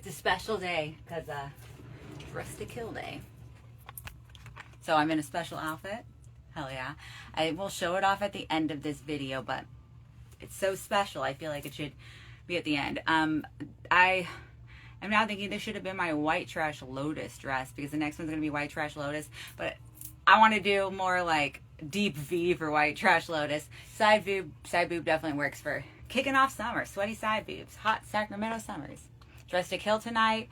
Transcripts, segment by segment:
It's a special day because Dress to Kill Day. So I'm in a special outfit. Hell yeah. I will show it off at the end of this video, but it's so special. I feel like it should be at the end. I am now thinking this should have been my White Trash Lotus dress because the next one's going to be White Trash Lotus. But I want to do more like deep V for White Trash Lotus. Side boob definitely works for kicking off summer. Sweaty side boobs. Hot Sacramento summers. Dress to Kill tonight.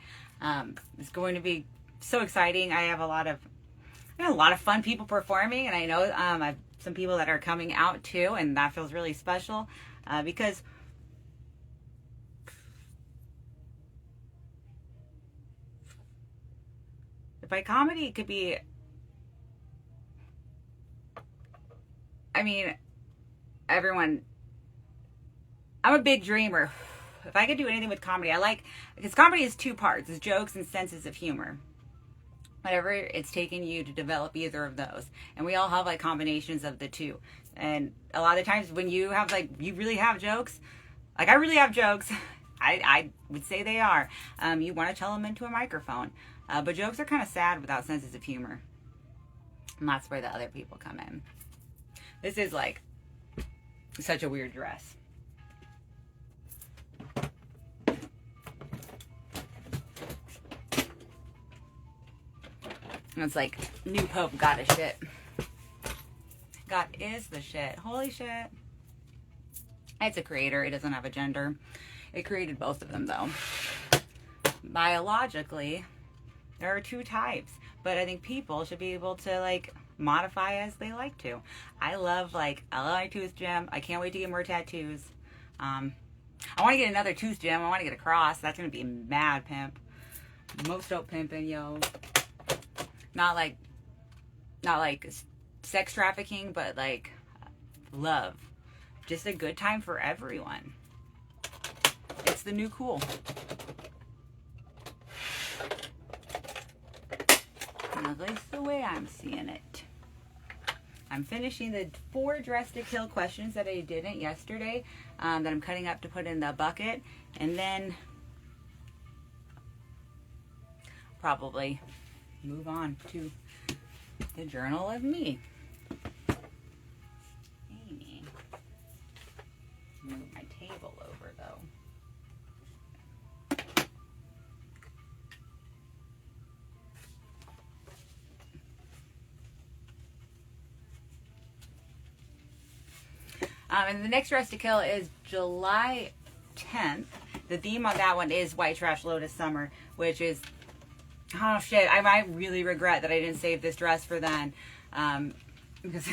It's going to be so exciting. I have a lot of fun people performing, and I know I have some people that are coming out too, and that feels really special because by comedy it could be, I mean, everyone, I'm a big dreamer. If I could do anything with comedy, because comedy is two parts. It's jokes and senses of humor. Whatever it's taken you to develop either of those. And we all have like combinations of the two. And a lot of times when you have you really have jokes, like I really have jokes, I would say they are. You want to tell them into a microphone. But jokes are kind of sad without senses of humor. And that's where the other people come in. This is like such a weird dress. And it's like, new Pope got his shit. God is the shit. Holy shit. It's a creator. It doesn't have a gender. It created both of them, though. Biologically, there are two types. But I think people should be able to, modify as they like to. I love my tooth gem. I can't wait to get more tattoos. I want to get another tooth gem. I want to get a cross. That's going to be mad pimp. Most dope pimping, yo. Not like sex trafficking, but love. Just a good time for everyone. It's the new cool. At least the way I'm seeing it. I'm finishing the 4 Dress to Kill questions that I didn't yesterday, that I'm cutting up to put in the bucket, and then probably move on to the journal of me. Amy. Move my table over though. And the next Dress to Kill is July 10th. The theme on that one is White Trash Lotus Summer, which is, oh shit, I might really regret that I didn't save this dress for then. Because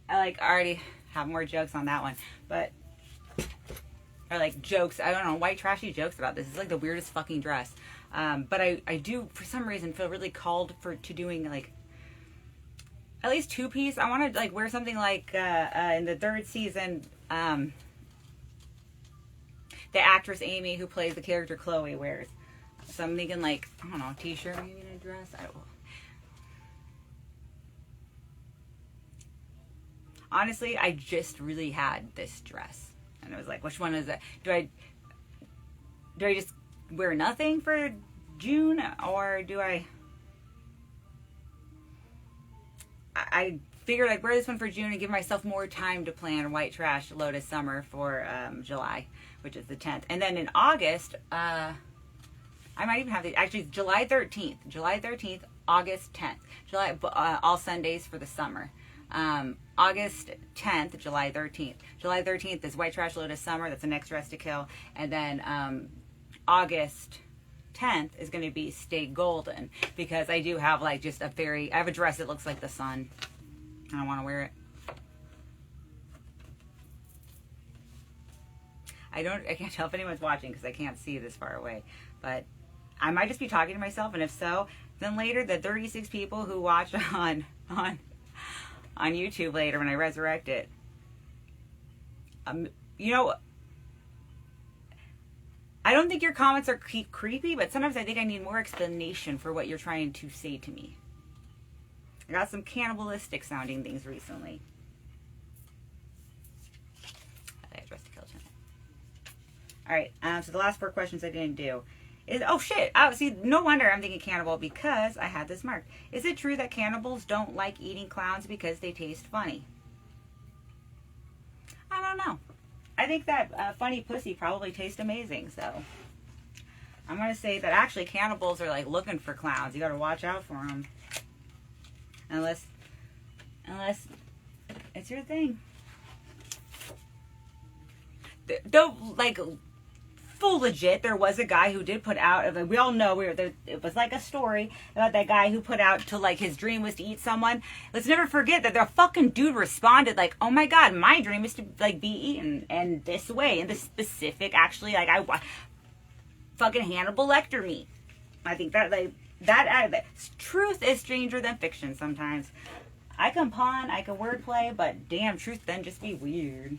I already have more jokes on that one. But, or jokes, I don't know, white trashy jokes about this. It's the weirdest fucking dress. But I do, for some reason, feel really called to doing at least 2-piece. I want to wear something in the 3rd season, the actress Amy, who plays the character Chloe, wears. So I'm thinking I don't know, a t-shirt, maybe in a dress. Honestly, I just really had this dress. And I was like, which one is it? Do I just wear nothing for June? Or do I figured I'd wear this one for June and give myself more time to plan White Trash Lotus Summer for July, which is the 10th. And then in August, I might even have actually July 13th. July 13th, August 10th. All Sundays for the summer. August 10th, July 13th. July 13th is White Trash Lotus Summer. That's the next Dress to Kill. And then August 10th is going to be Stay Golden, because I do have I have a dress that looks like the sun. I want to wear it. I can't tell if anyone's watching because I can't see this far away, but I might just be talking to myself, and if so, then later the 36 people who watch on YouTube later when I resurrect it, I don't think your comments are creepy, but sometimes I think I need more explanation for what you're trying to say to me. I got some cannibalistic sounding things recently. I Dress to Kill tonight. All right. So the last 4 questions I didn't do is, oh shit. Oh, see, no wonder I'm thinking cannibal because I had this marked. Is it true that cannibals don't like eating clowns because they taste funny? I don't know. I think that funny pussy probably tastes amazing. So I'm going to say that actually cannibals are like looking for clowns. You got to watch out for them. Unless it's your thing. Though, like, full legit, there was a guy who did put out, we all know, it was like a story about that guy who put out to, like, his dream was to eat someone. Let's never forget that the fucking dude responded, like, oh my god, my dream is to, like, be eaten, and this way, and this specific, actually, like, fucking Hannibal Lecter me. I think that, like, that truth is stranger than fiction sometimes. I can pun, I can wordplay, but damn, truth then just be weird.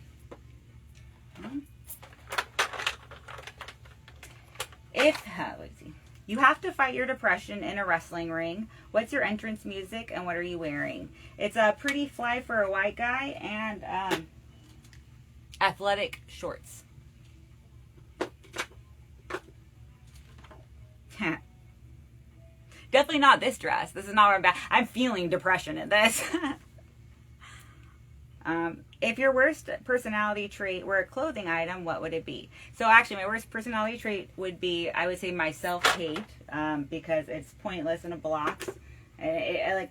Let's see. You have to fight your depression in a wrestling ring. What's your entrance music and what are you wearing? It's a pretty fly for a white guy and athletic shorts. Definitely not this dress. This is not what I'm about. I'm feeling depression in this. If your worst personality trait were a clothing item, what would it be? So actually, my worst personality trait would be, I would say, my self-hate, because it's pointless and it blocks. And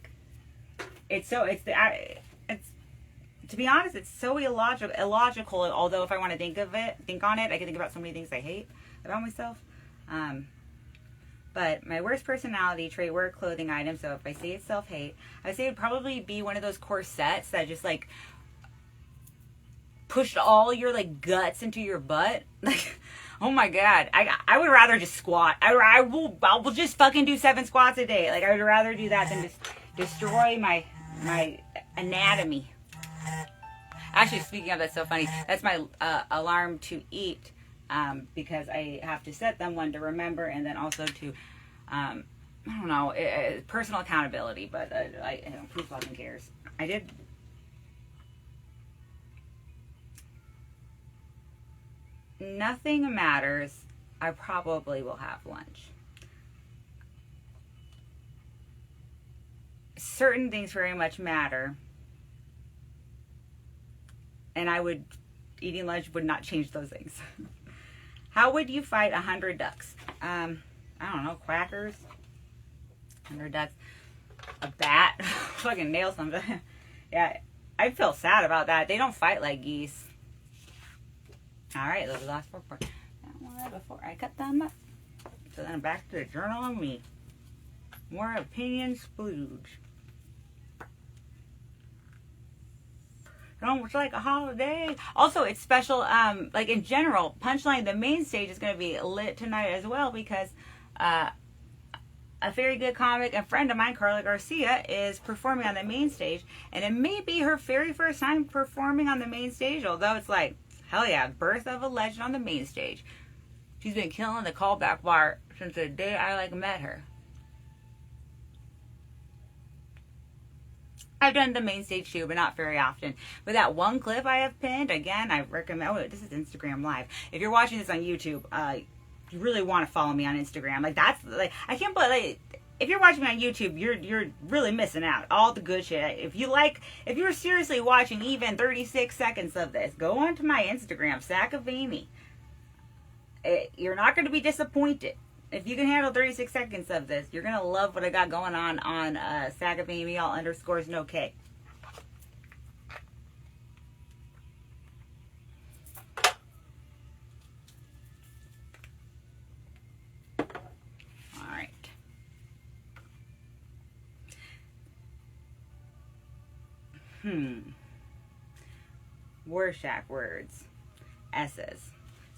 to be honest, it's so illogical. Although if I want to think on it, I can think about so many things I hate about myself. But my worst personality trait were a clothing item. So if I say it's self-hate, I would say it'd probably be one of those corsets that just like pushed all your like guts into your butt. Like, oh my god, I would rather just squat. I will just fucking do 7 squats a day. Like, I would rather do that than just destroy my anatomy. Actually, speaking of, that's so funny. That's my alarm to eat, because I have to set them, one to remember, and then also to I don't know, personal accountability. But who fucking cares? I did. Nothing matters. I probably will have lunch. Certain things very much matter. And eating lunch would not change those things. How would you fight 100 ducks? I don't know, quackers. 100 ducks. A bat. Fucking nail something. Yeah, I feel sad about that. They don't fight like geese. Alright, those are the last 4 parts. Before I cut them up. So then back to the journal on me. More opinion splooge. It's like a holiday. Also, it's special, like in general, Punchline, the main stage is going to be lit tonight as well, because a very good comic and friend of mine, Carla Garcia, is performing on the main stage, and it may be her very first time performing on the main stage, although it's like, hell yeah, birth of a legend on the main stage. She's been killing the callback bar since the day I met her. I've done the main stage too, but not very often. But that one clip I have pinned, again, I recommend. Oh, this is Instagram Live. If you're watching this on YouTube, you really want to follow me on Instagram. Like, that's like, I can't believe, like, if you're watching me on YouTube, you're really missing out. All the good shit. If you're seriously watching even 36 seconds of this, go onto my Instagram, Sack of Amy. You're not going to be disappointed. If you can handle 36 seconds of this, you're going to love what I got going on Sack of Amy, all underscores, no K. Rorschach words. S's.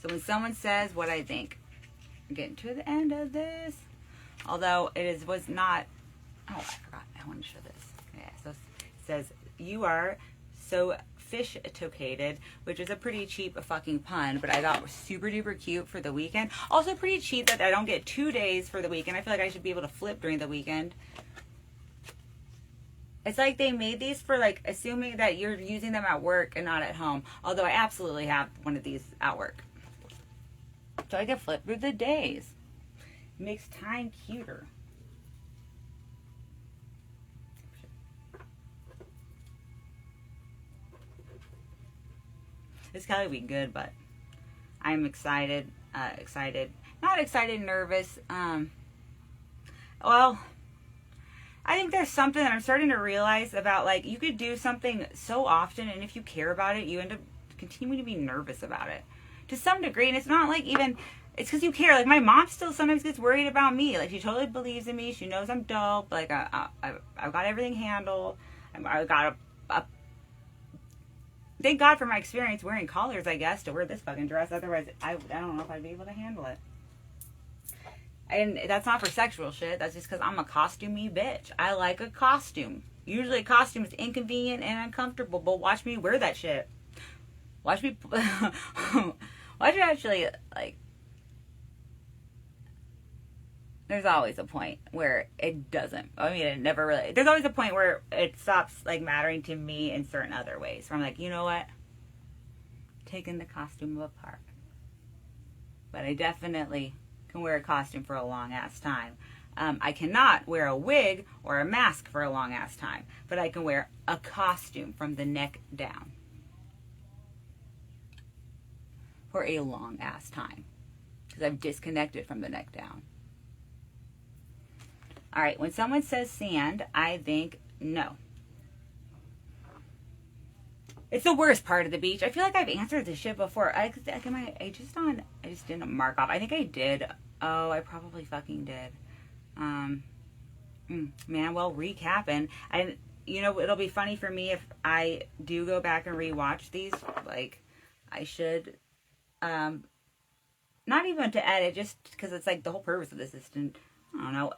So when someone says what I think, I'm getting to the end of this. Although was not. Oh, I forgot. I want to show this. Yeah. So it says, you are so fish-tocated, which is a pretty cheap fucking pun, but I thought was super duper cute for the weekend. Also pretty cheap that I don't get 2 days for the weekend. I feel like I should be able to flip during the weekend. It's like they made these for, like, assuming that you're using them at work and not at home. Although I absolutely have one of these at work. so I can flip through the days. It makes time cuter. It's gotta be good, but I'm excited. Not excited, nervous. Well, I think there's something that I'm starting to realize about, like, you could do something so often, and if you care about it, you end up continuing to be nervous about it to some degree. And it's not like even, it's because you care. Like, my mom still sometimes gets worried about me. Like, she totally believes in me. She knows I'm dope. Like, I've got everything handled. I've got a thank God for my experience wearing collars, I guess, to wear this fucking dress. Otherwise, I don't know if I'd be able to handle it. And that's not for sexual shit. That's just because I'm a costumey bitch. I like a costume. Usually a costume is inconvenient and uncomfortable, but watch me wear that shit. Watch me actually, like, there's always a point where it doesn't. I mean, it never really, there's always a point where it stops, like, mattering to me in certain other ways. Where I'm like, you know what? Taking the costume apart. But I definitely can wear a costume for a long ass time. I cannot wear a wig or a mask for a long ass time, but I can wear a costume from the neck down for a long ass time because I've disconnected from the neck down. All right, when someone says sand, I think no. It's the worst part of the beach. I feel like I've answered this shit before. I just didn't mark off. I think I did. Oh, I probably fucking did. Man, well, recapping. You know, it'll be funny for me if I do go back and rewatch these. Like, I should, not even to edit, just because it's like the whole purpose of this is to, I don't know,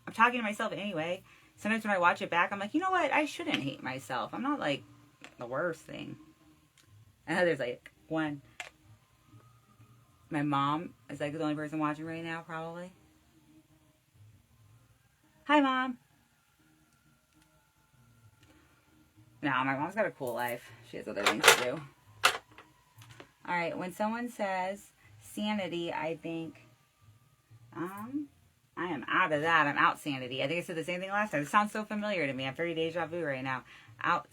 I'm talking to myself anyway. Sometimes when I watch it back, I'm like, you know what? I shouldn't hate myself. I'm not, like, the worst thing. And there's, like, one. My mom is, like, the only person watching right now, probably. Hi, Mom. No, my mom's got a cool life. She has other things to do. All right, when someone says sanity, I think, I am out of that. I'm out sanity. I think I said the same thing last time. It sounds so familiar to me. I'm very deja vu right now. Out.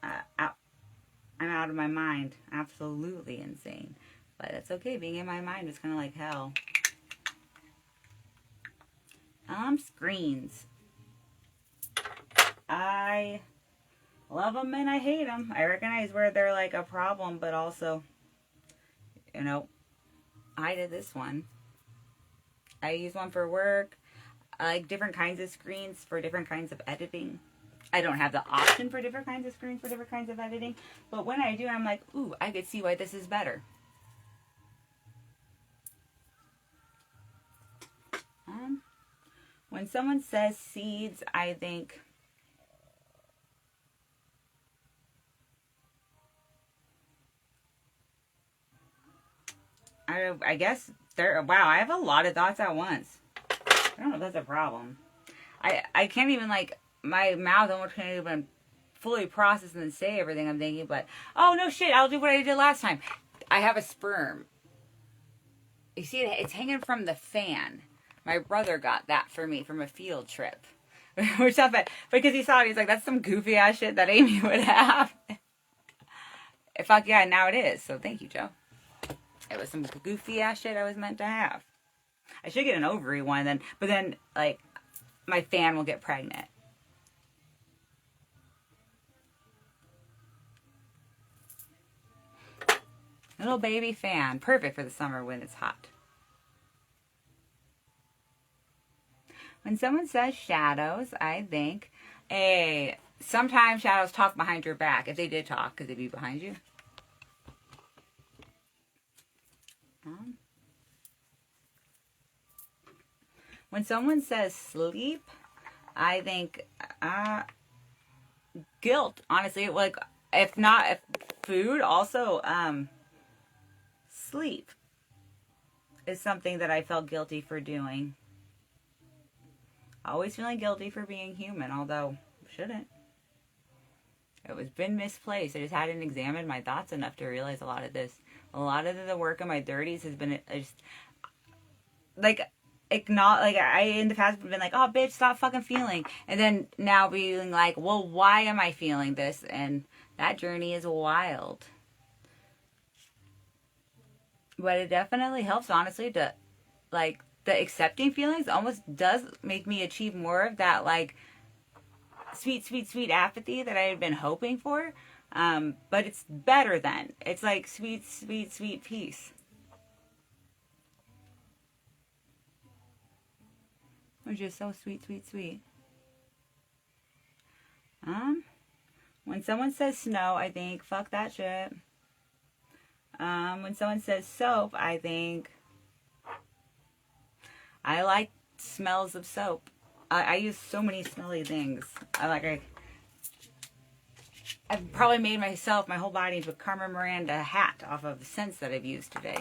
I'm out of my mind. Absolutely insane. But it's okay. Being in my mind is kind of like hell. Screens. I love them and I hate them. I recognize where they're like a problem, but also, you know, I did this one. I use one for work. I like different kinds of screens for different kinds of editing. I don't have the option for different kinds of screens for different kinds of editing. But when I do, I'm like, ooh, I could see why this is better. When someone says seeds, I think, I guess wow, I have a lot of thoughts at once. I don't know if that's a problem. I can't even, like, my mouth almost can't even fully process and then say everything I'm thinking, but, oh, no shit, I'll do what I did last time. I have a sperm. You see, it's hanging from the fan. My brother got that for me from a field trip. Which I bet, because he saw it, he's like, that's some goofy ass shit that Amy would have. Fuck yeah, now it is. So thank you, Joe. It was some goofy ass shit I was meant to have. I should get an ovary one then, but then, like, my fan will get pregnant. Little baby fan. Perfect for the summer when it's hot. When someone says shadows, I think, hey, sometimes shadows talk behind your back. If they did talk, could they be behind you? When someone says sleep, I think guilt. Honestly, like, if food, also sleep is something that I felt guilty for doing. Always feeling guilty for being human, although shouldn't. It was been misplaced. I just hadn't examined my thoughts enough to realize a lot of this A lot of the work in my 30s has been just like I in the past have been like, oh bitch, stop fucking feeling, and then now being like, well, why am I feeling this? And that journey is wild, but it definitely helps, honestly, to like the accepting feelings almost does make me achieve more of that like sweet apathy that I had been hoping for. But it's better than, it's like sweet peace. Which is so sweet. When someone says snow, I think, fuck that shit. When someone says soap, I think, I like smells of soap. I use so many smelly things. I've probably made myself, my whole body, into a Carmen Miranda hat off of the scents that I've used today.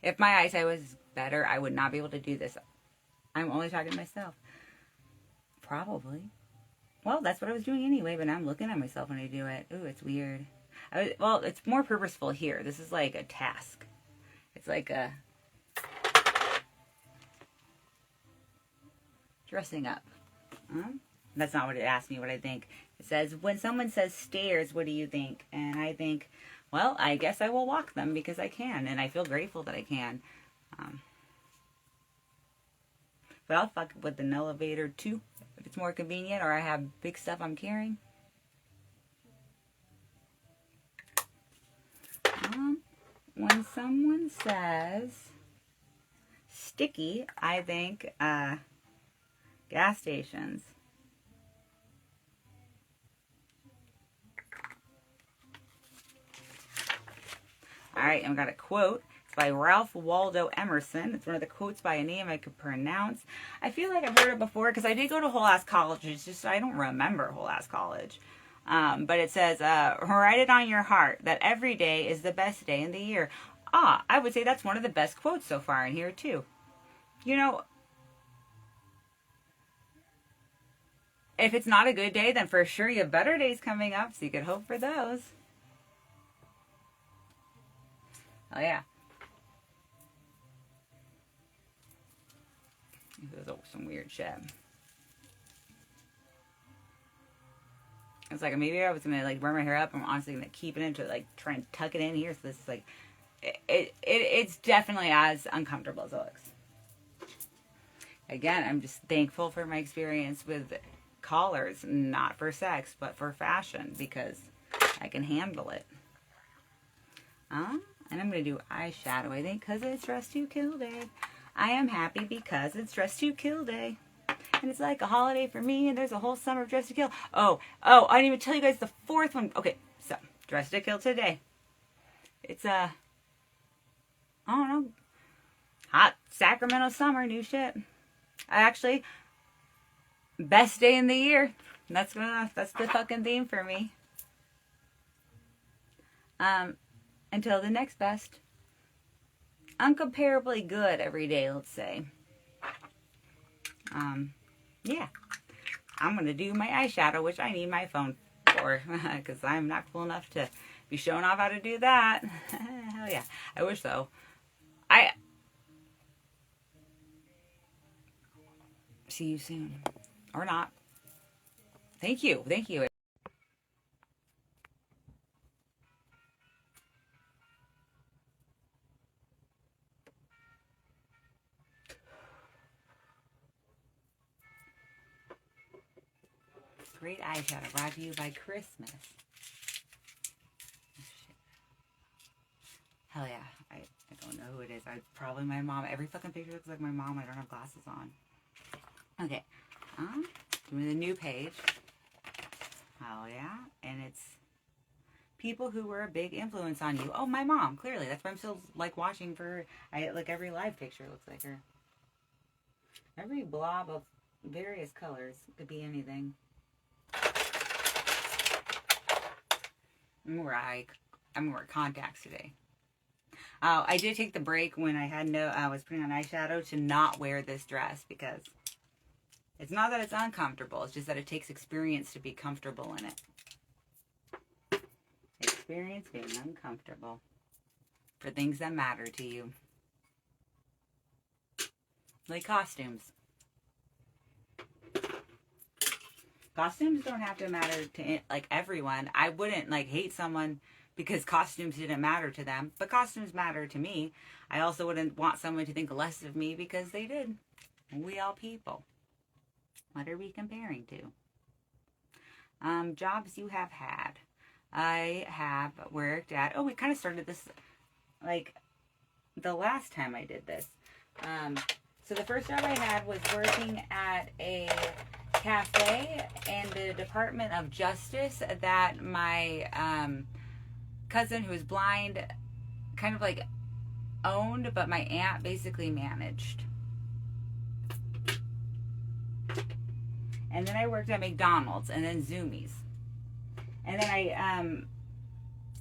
If my eyesight was better, I would not be able to do this. I'm only talking to myself. Probably. Well, that's what I was doing anyway, but now I'm looking at myself when I do it. Ooh, it's weird. Well, it's more purposeful here. This is like a task. It's like a dressing up. That's not what it asked me what I think. It says, when someone says stairs, what do you think? And I think, well, I guess I will walk them because I can, and I feel grateful that I can. But I'll fuck with an elevator too, if it's more convenient or I have big stuff I'm carrying. When someone says sticky, I think gas stations. All right, I've got a quote. It's by Ralph Waldo Emerson. It's one of the quotes by a name I could pronounce. I feel like I've heard it before because I did go to whole ass college. It's just I don't remember whole ass college. But it says, write it on your heart that every day is the best day in the year. I would say that's one of the best quotes so far in here too. You know, if it's not a good day, then for sure you have better days coming up, so you could hope for those. Oh yeah. There's some weird shit. It's like maybe I was gonna like burn my hair up. I'm honestly gonna keep it into like try and tuck it in here. So this is like it's definitely as uncomfortable as it looks. Again, I'm just thankful for my experience with collars, not for sex, but for fashion, because I can handle it. And I'm going to do eyeshadow, I think, because it's Dress to Kill Day. I am happy because it's Dress to Kill Day. And it's like a holiday for me, and there's a whole summer of Dress to Kill. Oh, I didn't even tell you guys the fourth one. Okay, so, Dress to Kill today. It's I don't know, hot Sacramento summer, new shit. Best day in the year. That's the fucking theme for me. Until the next best. Uncomparably good every day, let's say. Yeah. I'm going to do my eyeshadow, which I need my phone for, because I'm not cool enough to be showing off how to do that. Hell yeah. I wish so. See you soon. Or not. Thank you. Great eyeshadow brought to you by Christmas. Hell yeah. I don't know who it is. Probably my mom. Every fucking picture looks like my mom. I don't have glasses on. Okay. Give me the new page. Hell yeah. And it's people who were a big influence on you. Oh, my mom. Clearly. That's why I'm still like watching for like every live picture looks like her. Every blob of various colors. Could be anything. I'm gonna wear contacts today. I did take the break when I was putting on eyeshadow to not wear this dress because it's not that it's uncomfortable. It's just that it takes experience to be comfortable in it. experience being uncomfortable for things that matter to you. Like costumes. Costumes don't have to matter to, like, everyone. I wouldn't, like, hate someone because costumes didn't matter to them, but costumes matter to me. I also wouldn't want someone to think less of me because they did. We all people. What are we comparing to? Jobs you have had. I have worked at, oh, we kind of started this, like, the last time I did this. So the first job I had was working at a cafe in the Department of Justice that my cousin, who was blind, kind of like owned, but my aunt basically managed. And then I worked at McDonald's and then Zoomies. And then I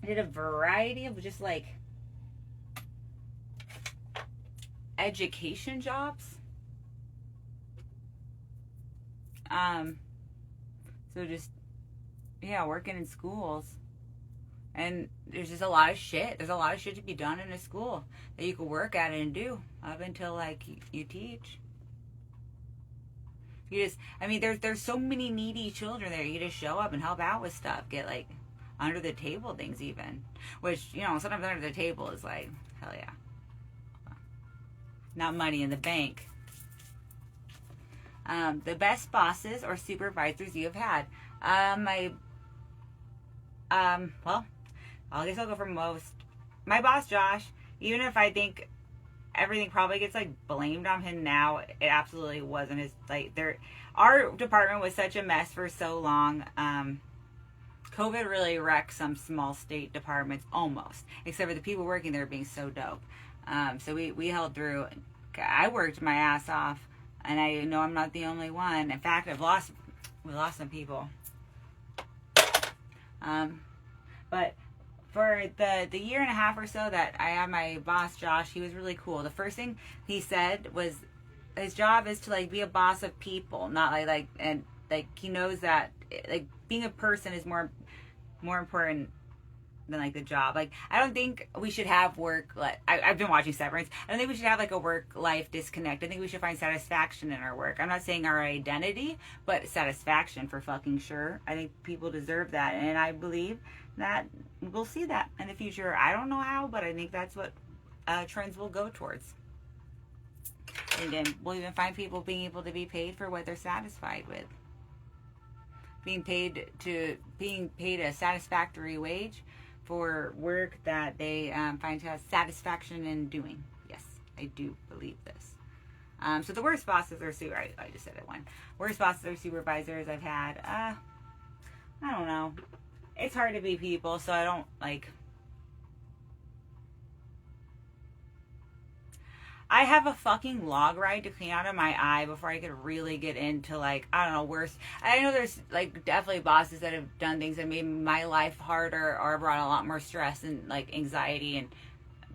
did a variety of just like education jobs. So just, yeah, working in schools. And there's just a lot of shit. There's a lot of shit to be done in a school that you could work at and do up until like you teach. You just, I mean, there's so many needy children there. You just show up and help out with stuff. Get like under the table things even. Which, you know, sometimes under the table is like, hell yeah. Not money in the bank. The best bosses or supervisors you have had. Well, I guess I'll go for most. My boss, Josh, even if I think everything probably gets like blamed on him now, it absolutely wasn't his, like, our department was such a mess for so long. COVID really wrecked some small state departments almost, except for the people working there being so dope. So we held through. I worked my ass off, and I know I'm not the only one. In fact, we lost some people. But for the year and a half or so that I had my boss, Josh, he was really cool. The first thing he said was his job is to like be a boss of people, not like and like he knows that like being a person is more important than like the job. Like, I don't think we should have work, like, I've been watching Severance. I don't think we should have like a work-life disconnect. I think we should find satisfaction in our work. I'm not saying our identity, but satisfaction for fucking sure. I think people deserve that, and I believe that we'll see that in the future. I don't know how, but I think that's what trends will go towards. And then we'll even find people being able to be paid for what they're satisfied with. Being paid a satisfactory wage for work that they find satisfaction in doing. Yes, I do believe this. So the worst bosses or I just said it one. Worst bosses or supervisors I've had. I don't know. It's hard to be people, so I don't like. I have a fucking log ride to clean out of my eye before I could really get into, like, I don't know, worse. I know there's, like, definitely bosses that have done things that made my life harder or brought a lot more stress and, like, anxiety and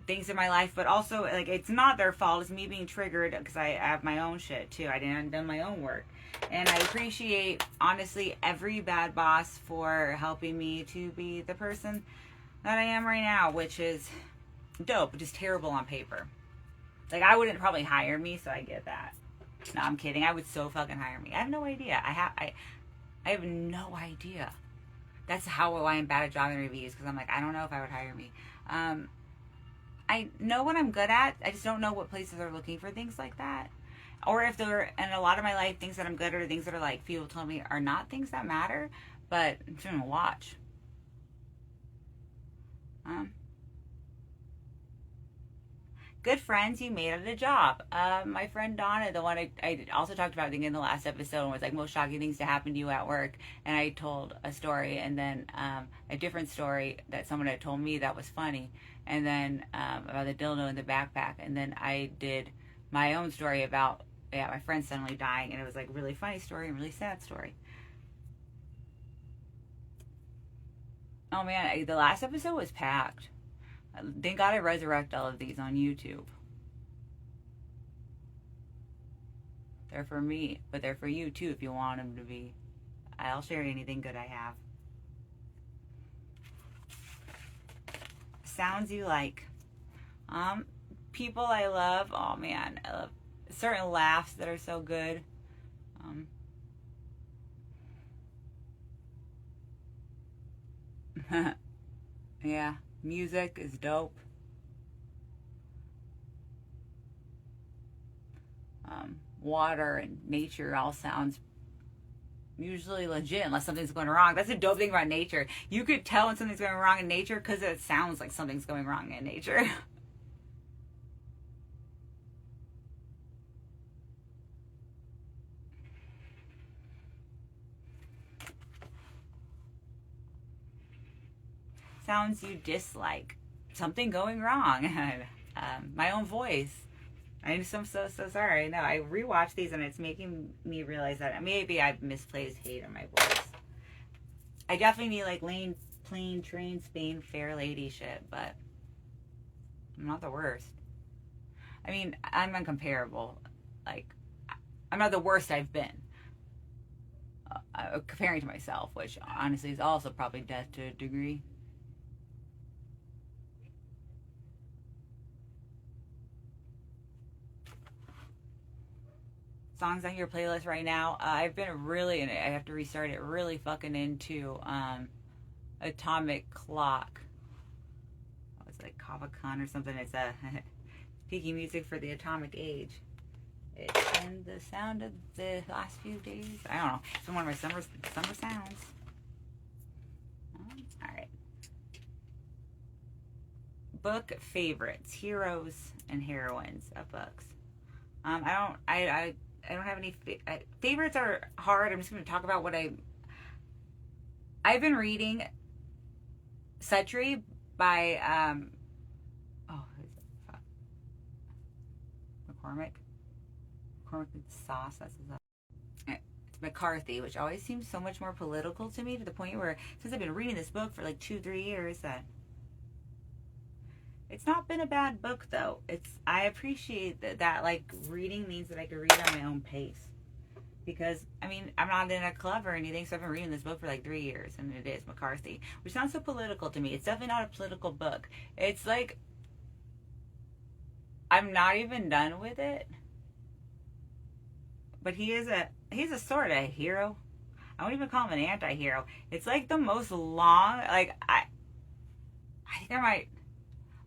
things in my life. But also, like, it's not their fault. It's me being triggered because I have my own shit, too. I didn't done my own work. And I appreciate, honestly, every bad boss for helping me to be the person that I am right now, which is dope, but just terrible on paper. Like, I wouldn't probably hire me, so I get that. No, I'm kidding. I would so fucking hire me. I have no idea. I have no idea. That's why I'm bad at job interviews, because I'm like, I don't know if I would hire me. I know what I'm good at. I just don't know what places are looking for things like that. Or if there, and a lot of my life, things that I'm good at are things that are like, people told me are not things that matter, but I'm just going to watch. Good friends you made at a job. My friend Donna, the one I also talked about, I think, in the last episode, was like most shocking things to happen to you at work. And I told a story, and then a different story that someone had told me that was funny. And then about the dildo in the backpack. And then I did my own story about, my friend suddenly dying. And it was like a really funny story and really sad story. Oh man, the last episode was packed. Thank God I resurrect all of these on YouTube. They're for me, but they're for you too if you want them to be. I'll share anything good I have. sounds you like. People I love. Oh man, I love certain laughs that are so good. Yeah, music is dope. Water and nature all sounds usually legit unless something's going wrong. That's the dope thing about nature. You could tell when something's going wrong in nature because it sounds like something's going wrong in nature. Sounds you dislike. Something going wrong. My own voice. I'm so sorry. No, I rewatched these and it's making me realize that maybe I've misplaced hate in my voice. I definitely need like plain train Spain fair lady shit, but I'm not the worst. I mean, I'm uncomparable. Like, I'm not the worst I've been. Comparing to myself, which honestly is also probably death to a degree. Songs on your playlist right now. I've been really, and I have to restart it, really fucking into Atomic Clock. Oh, it's like Kava Khan or something. It's a peaky music for the atomic age. It's in the sound of the last few days. I don't know. It's been one of my summer sounds. All right. Book favorites, heroes and heroines of books. I don't have any favorites. Are hard. I'm just going to talk about what I've been reading. Suttree by McCormick Sauce. That's his it's McCarthy, which always seems so much more political to me, to the point where since I've been reading this book for like 2-3 years, that it's not been a bad book though. I appreciate that like reading means that I can read on my own pace. Because, I mean, I'm not in a club or anything, so I've been reading this book for like 3 years, and it is McCarthy, which sounds so political to me. It's definitely not a political book. It's like, I'm not even done with it, but he's a sort of hero. I won't even call him an anti-hero. It's like the most long, like, I think I might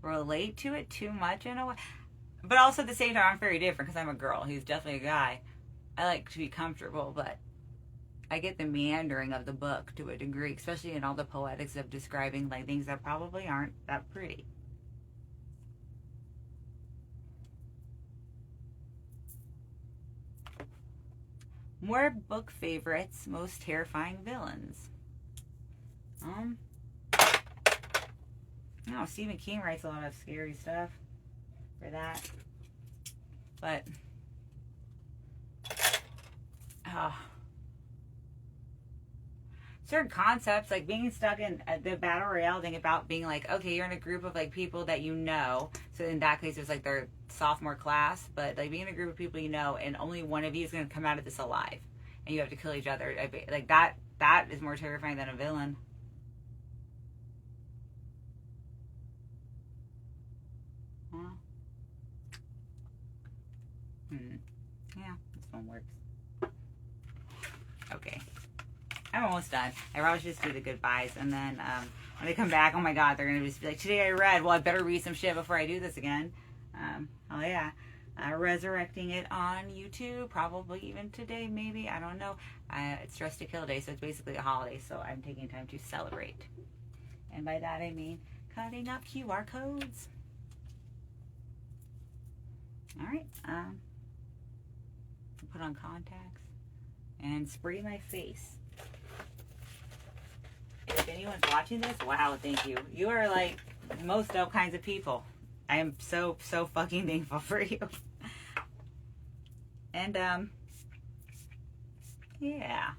relate to it too much in a way, but also at the same time, I'm very different because I'm a girl. He's definitely a guy. I like to be comfortable, but I get the meandering of the book to a degree, especially in all the poetics of describing like things that probably aren't that pretty. More book favorites, most terrifying villains. No, Stephen King writes a lot of scary stuff for that, but certain concepts, like being stuck in the battle royale thing, about being like, okay, you're in a group of like people that you know, so in that case it's like their sophomore class, but like being in a group of people you know, and only one of you is going to come out of this alive, and you have to kill each other, like that is more terrifying than a villain. Yeah, this one works. Okay, I'm almost done. I probably should just do the goodbyes, and then when they come back, oh my god, they're gonna just be like, today I read. Well, I better read some shit before I do this again. Oh yeah, resurrecting it on YouTube, probably even today, maybe, I don't know. It's Dress to Kill Day, so it's basically a holiday, so I'm taking time to celebrate, and by that I mean cutting up QR codes. All right, put on contacts and spray my face. If anyone's watching this, wow, thank you. You are like most dope kinds of people. I am so fucking thankful for you. And yeah,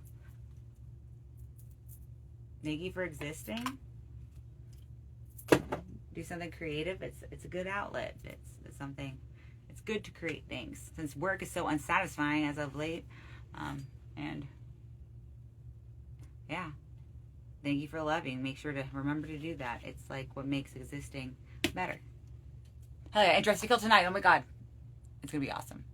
thank you for existing. Do something creative. It's a good outlet. It's something. It's good to create things, since work is so unsatisfying as of late. And yeah, Thank you for loving. Make sure to remember to do that. It's like what makes existing better. Hell yeah, and dress to kill tonight. Oh my God. It's going to be awesome.